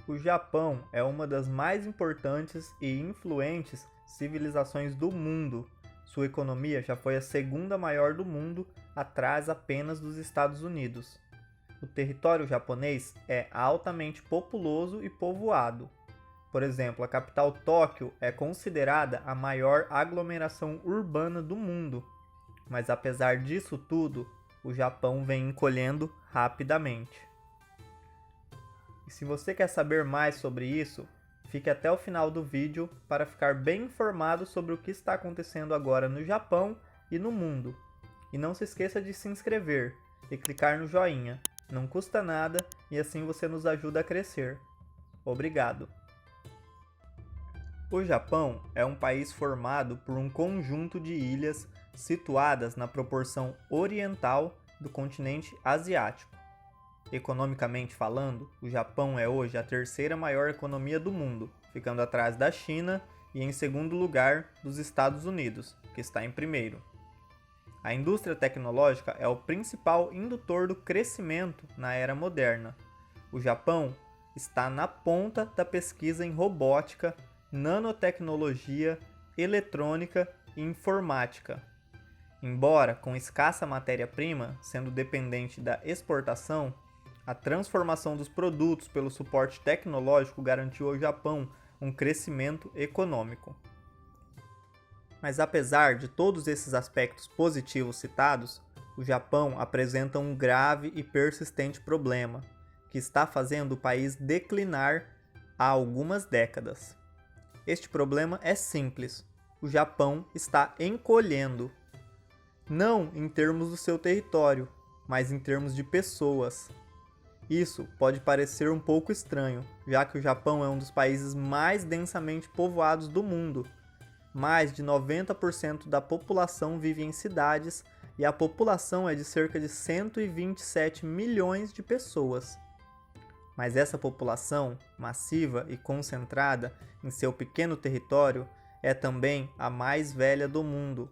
O Japão é uma das mais importantes e influentes civilizações do mundo. Sua economia já foi a segunda maior do mundo, atrás apenas dos Estados Unidos. O território japonês é altamente populoso e povoado. Por exemplo, a capital Tóquio é considerada a maior aglomeração urbana do mundo. Mas apesar disso tudo, o Japão vem encolhendo rapidamente. E se você quer saber mais sobre isso, fique até o final do vídeo para ficar bem informado sobre o que está acontecendo agora no Japão e no mundo. E não se esqueça de se inscrever e clicar no joinha. Não custa nada e assim você nos ajuda a crescer. Obrigado! O Japão é um país formado por um conjunto de ilhas situadas na proporção oriental do continente asiático. Economicamente falando, o Japão é hoje a terceira maior economia do mundo, ficando atrás da China e em segundo lugar dos Estados Unidos, que está em primeiro. A indústria tecnológica é o principal indutor do crescimento na era moderna. O Japão está na ponta da pesquisa em robótica, nanotecnologia, eletrônica e informática. Embora com escassa matéria-prima, sendo dependente da exportação, a transformação dos produtos pelo suporte tecnológico garantiu ao Japão um crescimento econômico. Mas apesar de todos esses aspectos positivos citados, o Japão apresenta um grave e persistente problema, que está fazendo o país declinar há algumas décadas. Este problema é simples: o Japão está encolhendo. Não em termos do seu território, mas em termos de pessoas. Isso pode parecer um pouco estranho, já que o Japão é um dos países mais densamente povoados do mundo. Mais de 90% da população vive em cidades e a população é de cerca de 127 milhões de pessoas. Mas essa população, massiva e concentrada em seu pequeno território, é também a mais velha do mundo.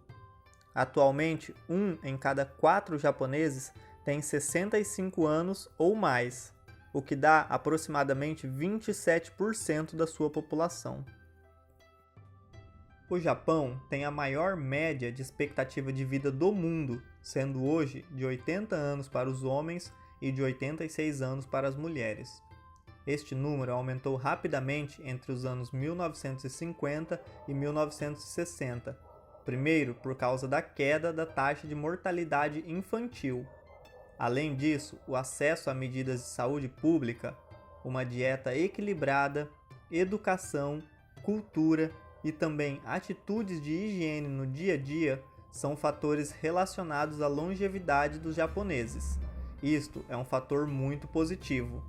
Atualmente, 1 em cada 4 japoneses tem 65 anos ou mais, o que dá aproximadamente 27% da sua população. O Japão tem a maior média de expectativa de vida do mundo, sendo hoje de 80 anos para os homens e de 86 anos para as mulheres. Este número aumentou rapidamente entre os anos 1950 e 1960, primeiro por causa da queda da taxa de mortalidade infantil. Além disso, o acesso a medidas de saúde pública, uma dieta equilibrada, educação, cultura e também atitudes de higiene no dia a dia são fatores relacionados à longevidade dos japoneses. Isto é um fator muito positivo.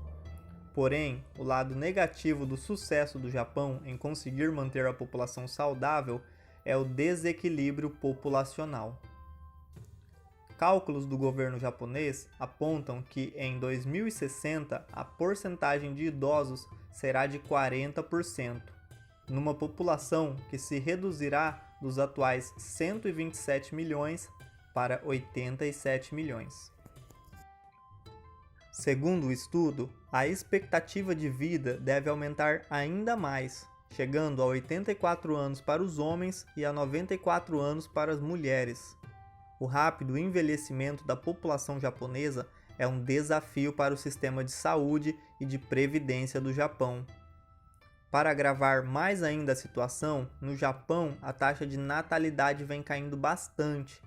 Porém, o lado negativo do sucesso do Japão em conseguir manter a população saudável é o desequilíbrio populacional. Cálculos do governo japonês apontam que em 2060 a porcentagem de idosos será de 40%, numa população que se reduzirá dos atuais 127 milhões para 87 milhões. Segundo o estudo, a expectativa de vida deve aumentar ainda mais, chegando a 84 anos para os homens e a 94 anos para as mulheres. O rápido envelhecimento da população japonesa é um desafio para o sistema de saúde e de previdência do Japão. Para agravar mais ainda a situação, no Japão a taxa de natalidade vem caindo bastante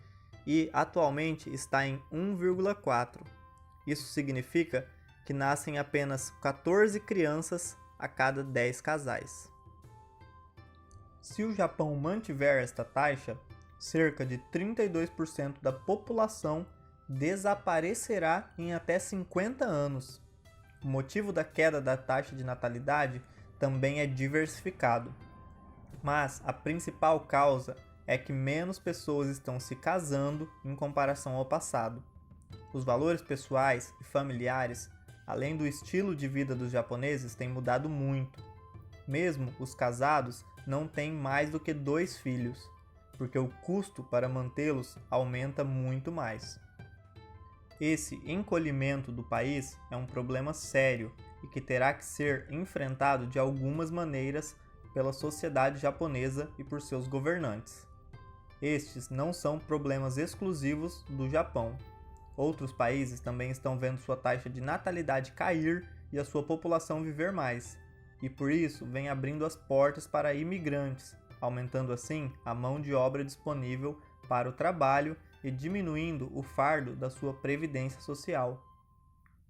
e atualmente está em 1,4. Isso significa que nascem apenas 14 crianças a cada 10 casais. Se o Japão mantiver esta taxa, cerca de 32% da população desaparecerá em até 50 anos. O motivo da queda da taxa de natalidade também é diversificado, mas a principal causa é que menos pessoas estão se casando em comparação ao passado. Os valores pessoais e familiares, além do estilo de vida dos japoneses, têm mudado muito. Mesmo os casados não têm mais do que 2 filhos, porque o custo para mantê-los aumenta muito mais. Esse encolhimento do país é um problema sério e que terá que ser enfrentado de algumas maneiras pela sociedade japonesa e por seus governantes. Estes não são problemas exclusivos do Japão. Outros países também estão vendo sua taxa de natalidade cair e a sua população viver mais, e por isso vem abrindo as portas para imigrantes, aumentando assim a mão de obra disponível para o trabalho e diminuindo o fardo da sua previdência social.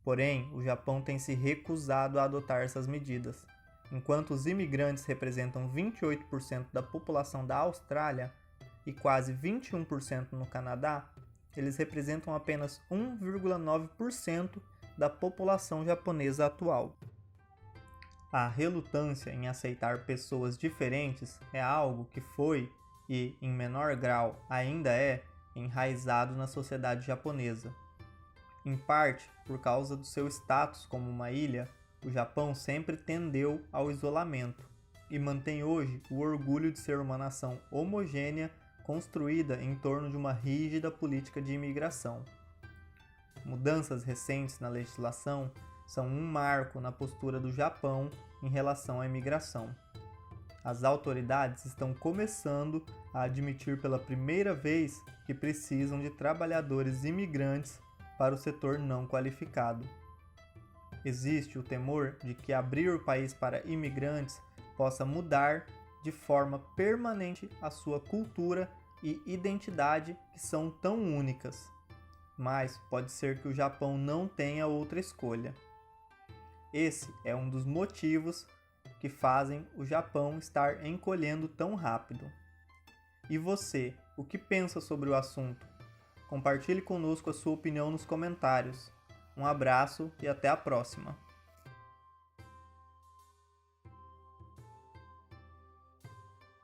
Porém, o Japão tem se recusado a adotar essas medidas. Enquanto os imigrantes representam 28% da população da Austrália e quase 21% no Canadá, eles representam apenas 1,9% da população japonesa atual. A relutância em aceitar pessoas diferentes é algo que foi, e em menor grau ainda é, enraizado na sociedade japonesa. Em parte, por causa do seu status como uma ilha, o Japão sempre tendeu ao isolamento e mantém hoje o orgulho de ser uma nação homogênea construída em torno de uma rígida política de imigração. Mudanças recentes na legislação são um marco na postura do Japão em relação à imigração. As autoridades estão começando a admitir pela primeira vez que precisam de trabalhadores imigrantes para o setor não qualificado. Existe o temor de que abrir o país para imigrantes possa mudar de forma permanente a sua cultura e identidade, que são tão únicas. Mas pode ser que o Japão não tenha outra escolha. Esse é um dos motivos que fazem o Japão estar encolhendo tão rápido. E você, o que pensa sobre o assunto? Compartilhe conosco a sua opinião nos comentários. Um abraço e até a próxima!